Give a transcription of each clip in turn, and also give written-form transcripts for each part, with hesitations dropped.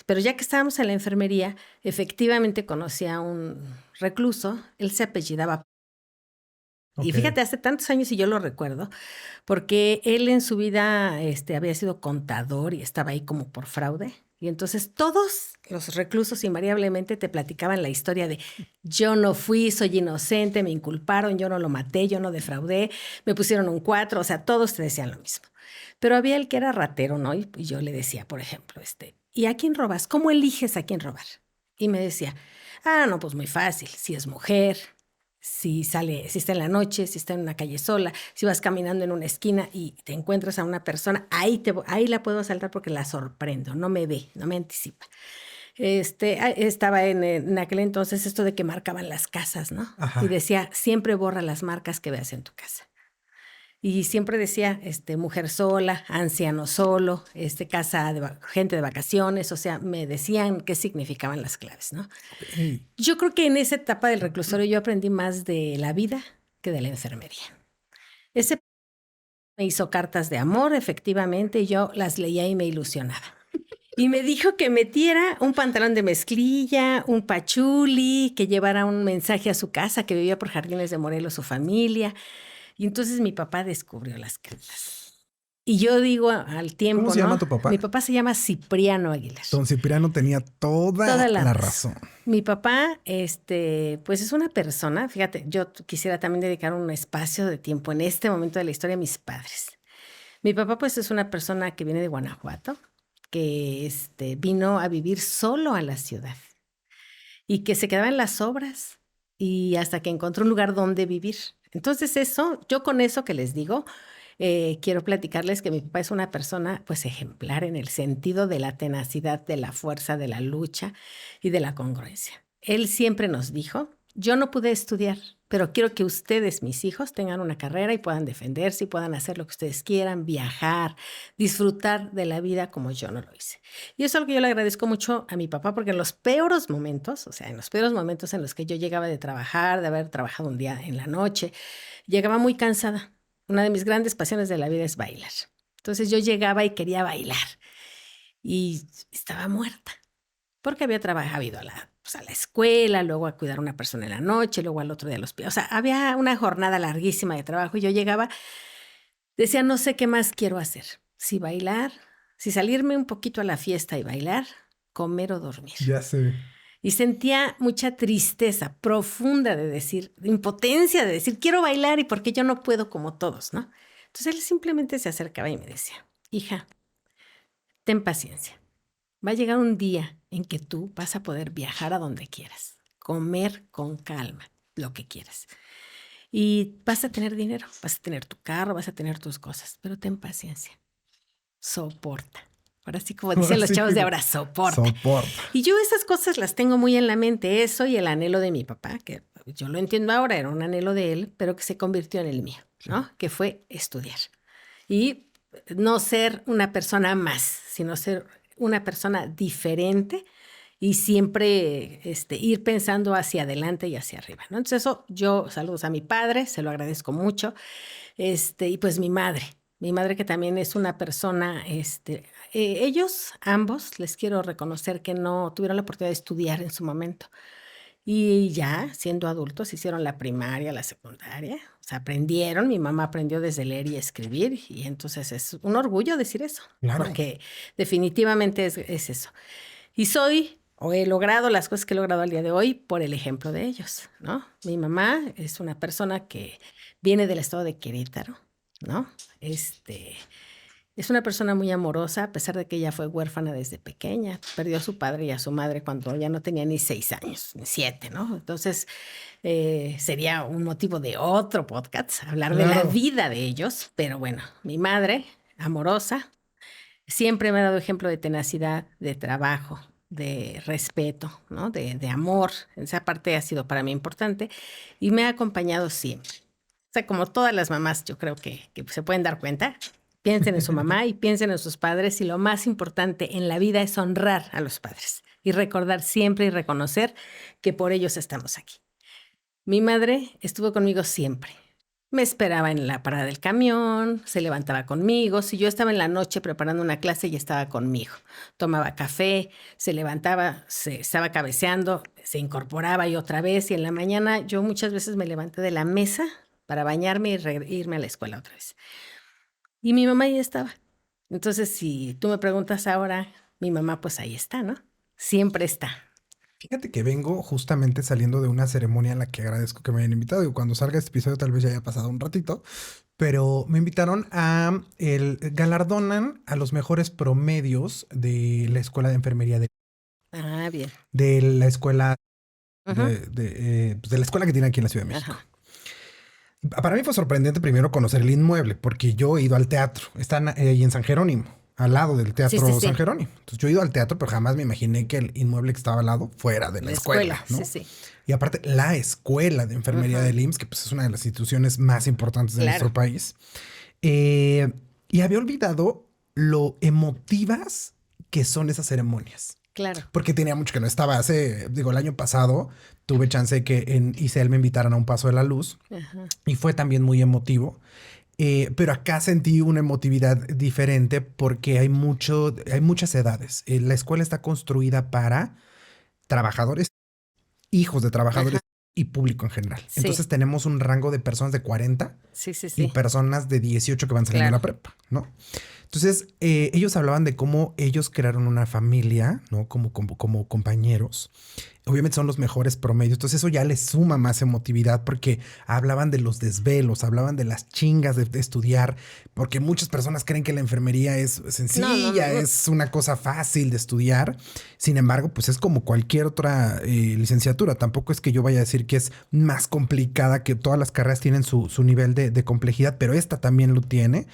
Pero ya que estábamos en la enfermería, efectivamente conocí a un recluso, él se apellidaba. Y Okey. fíjate, hace tantos años y yo lo recuerdo, porque él en su vida, había sido contador y estaba ahí como por fraude. Y entonces todos los reclusos invariablemente te platicaban la historia de yo no fui, soy inocente, me inculparon, yo no lo maté, yo no defraudé, me pusieron un 4, o sea, todos te decían lo mismo. Pero había el que era ratero, ¿no? Y yo le decía, por ejemplo, ¿y a quién robas? ¿Cómo eliges a quién robar? Y me decía, no, pues muy fácil, si es mujer, si está en la noche, si está en una calle sola, si vas caminando en una esquina y te encuentras a una persona, ahí la puedo asaltar porque la sorprendo, no me ve, no me anticipa. Estaba en aquel entonces esto de que marcaban las casas, ¿no? Y Ajá. decía, siempre borra las marcas que veas en tu casa. Y siempre decía, mujer sola, anciano solo, casa de gente de vacaciones, o sea, me decían qué significaban las claves, ¿no? Okey. Yo creo que en esa etapa del reclusorio yo aprendí más de la vida que de la enfermería. Ese me hizo cartas de amor, efectivamente, y yo las leía y me ilusionaba. Y me dijo que metiera un pantalón de mezclilla, un pachuli, que llevara un mensaje a su casa, que vivía por Jardines de Morelos su familia. Y entonces mi papá descubrió las cartas. Y yo digo al ¿Cómo tiempo, se llama ¿no? tu Mi papá? papá se llama Cipriano Aguilar. Don Cipriano tenía toda Toda la la razón. razón. Mi papá, pues es una persona, fíjate, yo quisiera también dedicar un espacio de tiempo en este momento de la historia a mis padres. Mi papá, pues es una persona que viene de Guanajuato, que vino a vivir solo a la ciudad y que se quedaba en las obras y hasta que encontró un lugar donde vivir. Entonces yo con eso que les digo, quiero platicarles que mi papá es una persona pues ejemplar en el sentido de la tenacidad, de la fuerza, de la lucha y de la congruencia. Él siempre nos dijo, yo no pude estudiar, pero quiero que ustedes, mis hijos, tengan una carrera y puedan defenderse y puedan hacer lo que ustedes quieran, viajar, disfrutar de la vida como yo no lo hice. Y eso es algo que yo le agradezco mucho a mi papá, porque en los peores momentos, o sea, en los peores momentos en los que yo llegaba de trabajar, de haber trabajado un día en la noche, llegaba muy cansada. Una de mis grandes pasiones de la vida es bailar. Entonces yo llegaba y quería bailar y estaba muerta, porque había trabajado, ido pues a la escuela, luego a cuidar a una persona en la noche, luego al otro día al hospital. O sea, había una jornada larguísima de trabajo y yo llegaba, decía, no sé qué más quiero hacer, si bailar, si salirme un poquito a la fiesta y bailar, comer o dormir. Ya sé. Y sentía mucha tristeza profunda de decir, de impotencia de decir, quiero bailar y porque yo no puedo como todos, ¿no? Entonces él simplemente se acercaba y me decía, hija, ten paciencia. Va a llegar un día en que tú vas a poder viajar a donde quieras, comer con calma lo que quieras. Y vas a tener dinero, vas a tener tu carro, vas a tener tus cosas, pero ten paciencia, soporta. Ahora sí, como Ahora dicen los sí chavos de que ahora, soporta. soporta. Y yo esas cosas las tengo muy en la mente, eso y el anhelo de mi papá, que yo lo entiendo ahora, era un anhelo de él, pero que se convirtió en el mío, Sí. ¿no? Que fue estudiar. Y no ser una persona más, sino ser una persona diferente y siempre ir pensando hacia adelante y hacia arriba, ¿no? Entonces saludos a mi padre, se lo agradezco mucho, y pues mi madre que también es una persona, ellos ambos, les quiero reconocer que no tuvieron la oportunidad de estudiar en su momento. Y ya siendo adultos hicieron la primaria, la secundaria, o sea, aprendieron, mi mamá aprendió desde leer y escribir, y entonces es un orgullo decir eso, Claro. porque definitivamente es eso. Y he logrado las cosas que he logrado al día de hoy por el ejemplo de ellos, ¿no? Mi mamá es una persona que viene del estado de Querétaro, ¿no? Es una persona muy amorosa, a pesar de que ella fue huérfana desde pequeña. Perdió a su padre y a su madre cuando ya no tenía ni 6 años, ni 7, ¿no? Entonces, sería un motivo de otro podcast, hablar de la Claro. vida de ellos. Pero bueno, mi madre, amorosa, siempre me ha dado ejemplo de tenacidad, de trabajo, de respeto, ¿no? De amor. Esa parte ha sido para mí importante y me ha acompañado siempre. O sea, como todas las mamás, yo creo que se pueden dar cuenta, piensen en su mamá y piensen en sus padres y lo más importante en la vida es honrar a los padres y recordar siempre y reconocer que por ellos estamos aquí. Mi madre estuvo conmigo siempre. Me esperaba en la parada del camión, se levantaba conmigo. Si yo estaba en la noche preparando una clase, ella estaba conmigo. Tomaba café, se levantaba, se estaba cabeceando, se incorporaba y otra vez. Y en la mañana yo muchas veces me levanté de la mesa para bañarme y irme a la escuela otra vez. Y mi mamá ahí estaba. Entonces, si tú me preguntas ahora, mi mamá pues ahí está, ¿no? Siempre está. Fíjate que vengo justamente saliendo de una ceremonia en la que agradezco que me hayan invitado. Y cuando salga este episodio tal vez ya haya pasado un ratito, pero me invitaron a galardonan a los mejores promedios de la escuela de enfermería Ah, bien. de la escuela Ujú. pues, de la escuela que tiene aquí en la Ciudad de México. Ajá. Para mí fue sorprendente primero conocer el inmueble, porque yo he ido al teatro. Están ahí en San Jerónimo, al lado del Sí, sí, Teatro San sí. Jerónimo. Entonces yo he ido al teatro, pero jamás me imaginé que el inmueble que estaba al lado fuera de la La escuela, escuela, sí, ¿no? sí. Y aparte, la escuela de enfermería Ujú. del IMSS, que pues es una de las instituciones más importantes de Claro. nuestro país. Eh, y había olvidado lo emotivas que son esas ceremonias. Claro. Porque tenía mucho que no estaba. El año pasado tuve chance de que en ICEL me invitaran a un paso de la luz Ajá. y fue también muy emotivo. Pero acá sentí una emotividad diferente porque hay muchas edades. La escuela está construida para trabajadores, hijos de Ajá. trabajadores y público en general. Sí, Entonces tenemos un rango de personas de 40 sí, sí, y sí. personas de 18 que van saliendo de Claro. la prepa, ¿no? Entonces, ellos hablaban de cómo ellos crearon una familia, ¿no? Como compañeros. Obviamente son los mejores promedios. Entonces eso ya les suma más emotividad porque hablaban de los desvelos, hablaban de las chingas de estudiar, porque muchas personas creen que la enfermería es No, no, sencilla, no. es una cosa fácil de estudiar. Sin embargo, pues es como cualquier otra licenciatura. Tampoco es que yo vaya a decir que es más complicada, que todas las carreras tienen su nivel de complejidad, pero esta también lo tiene.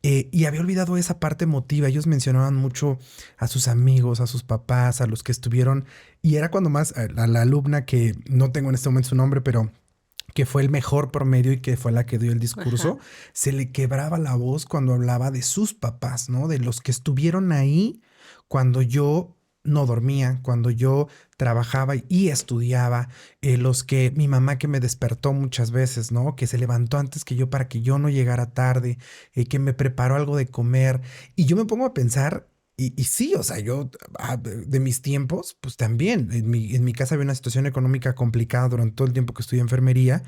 Y había olvidado esa parte emotiva. Ellos mencionaban mucho a sus amigos, a sus papás, a los que estuvieron. Y era cuando más a la alumna que no tengo en este momento su nombre, pero que fue el mejor promedio y que fue la que dio el discurso, Ajá. se le quebraba la voz cuando hablaba de sus papás, ¿no? De los que estuvieron ahí cuando yo no dormía, cuando yo trabajaba y estudiaba, los que mi mamá que me despertó muchas veces, ¿no? Que se levantó antes que yo para que yo no llegara tarde, que me preparó algo de comer. Y yo me pongo a pensar y sí, o sea, yo de mis tiempos, pues también, en mi casa había una situación económica complicada durante todo el tiempo que estudié enfermería,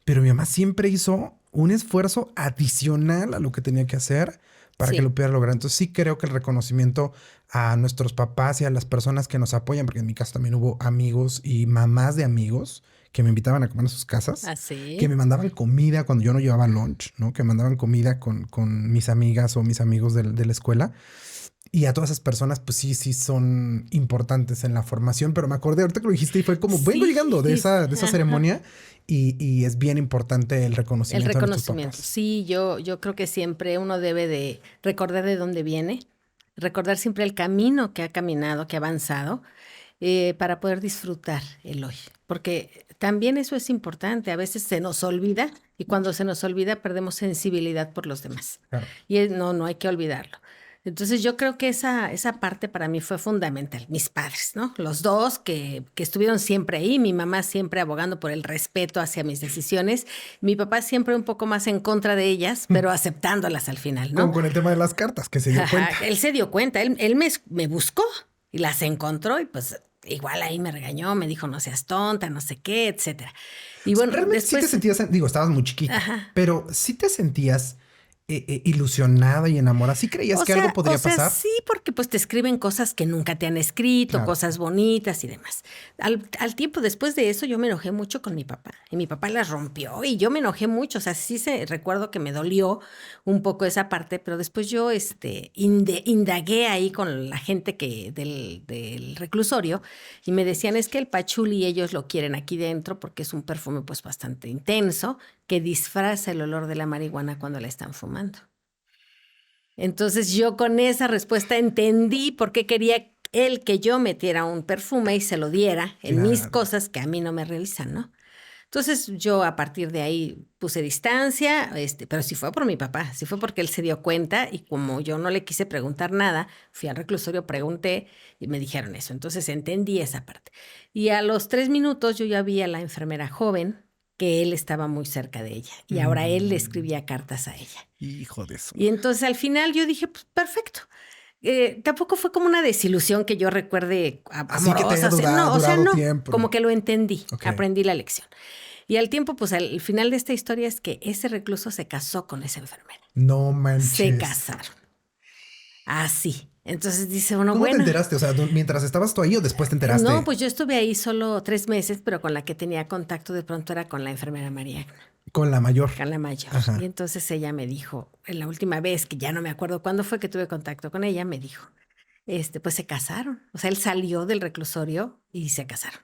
pero mi mamá siempre hizo un esfuerzo adicional a lo que tenía que hacer para que Sí, lo pudiera lograr. Entonces sí creo que el reconocimiento a nuestros papás y a las personas que nos apoyan, porque en mi caso también hubo amigos y mamás de amigos que me invitaban a comer a sus casas, que así. me mandaban comida cuando yo no llevaba lunch, ¿no? Que me mandaban comida con mis amigas o mis amigos de la escuela. Y a todas esas personas, pues sí, sí son importantes en la formación, pero me acordé ahorita que lo dijiste y fue como, vengo Sí, llegando de esa ajá. ceremonia y es bien importante el El reconocimiento a nuestros reconocimiento. papás. Sí, yo creo que siempre uno debe de recordar de dónde viene, recordar siempre el camino que ha caminado, que ha avanzado, para poder disfrutar el hoy. Porque también eso es importante. A veces se nos olvida y cuando se nos olvida perdemos sensibilidad por los demás. Claro. Y no, no hay que olvidarlo. Entonces yo creo que esa parte para mí fue fundamental. Mis padres, ¿no? Los dos que estuvieron siempre ahí, mi mamá siempre abogando por el respeto hacia mis decisiones, mi papá siempre un poco más en contra de ellas, pero aceptándolas al final, Como ¿no? con el tema de las cartas, que se dio Ajá, cuenta. él se dio cuenta, él me buscó y las encontró y pues igual ahí me regañó, me dijo no seas tonta, no sé qué, etcétera. Y O sea, bueno, realmente sí te después, sentías, digo, estabas muy chiquita, ajá, pero sí te sentías ilusionada y enamorada. ¿Sí creías que algo O podría sea, pasar? sí, porque pues te escriben cosas que nunca te han escrito, Claro. cosas bonitas y demás. Al tiempo después de eso yo me enojé mucho con mi papá y mi papá las rompió y yo me enojé mucho, o sea, recuerdo que me dolió un poco esa parte, pero después yo indagué ahí con la gente del reclusorio y me decían es que el pachuli ellos lo quieren aquí dentro porque es un perfume pues bastante intenso que disfraza el olor de la marihuana cuando la están fumando. Entonces yo con esa respuesta entendí por qué quería él que yo metiera un perfume y se lo diera en mis Claro. cosas que a mí no me revisan, ¿no? Entonces yo a partir de ahí puse distancia, pero sí fue por mi papá, sí fue porque él se dio cuenta y como yo no le quise preguntar nada, fui al reclusorio, pregunté y me dijeron eso. Entonces entendí esa parte. Y a los 3 minutos yo ya vi a la enfermera joven que él estaba muy cerca de ella y ahora él le escribía cartas a ella. Hijo de eso. Y entonces al final yo dije, pues perfecto. Tampoco fue como una desilusión que yo recuerde Así que te haya amorosa. No, o sea, durado no, tiempo. como que lo entendí, Ok. aprendí la lección. Y al tiempo, pues al final de esta historia es que ese recluso se casó con esa enfermera. No manches. Se casaron. Así. Entonces dice uno, ¿Cómo te bueno. enteraste? O sea, mientras estabas tú ahí o después te enteraste. No, pues yo estuve ahí solo 3 meses, pero con la que tenía contacto de pronto era con la enfermera María, Con la mayor. con la mayor. Ajá. Y entonces ella me dijo, en la última vez, que ya no me acuerdo cuándo fue que tuve contacto con ella, me dijo, pues se casaron. O sea, él salió del reclusorio y se casaron.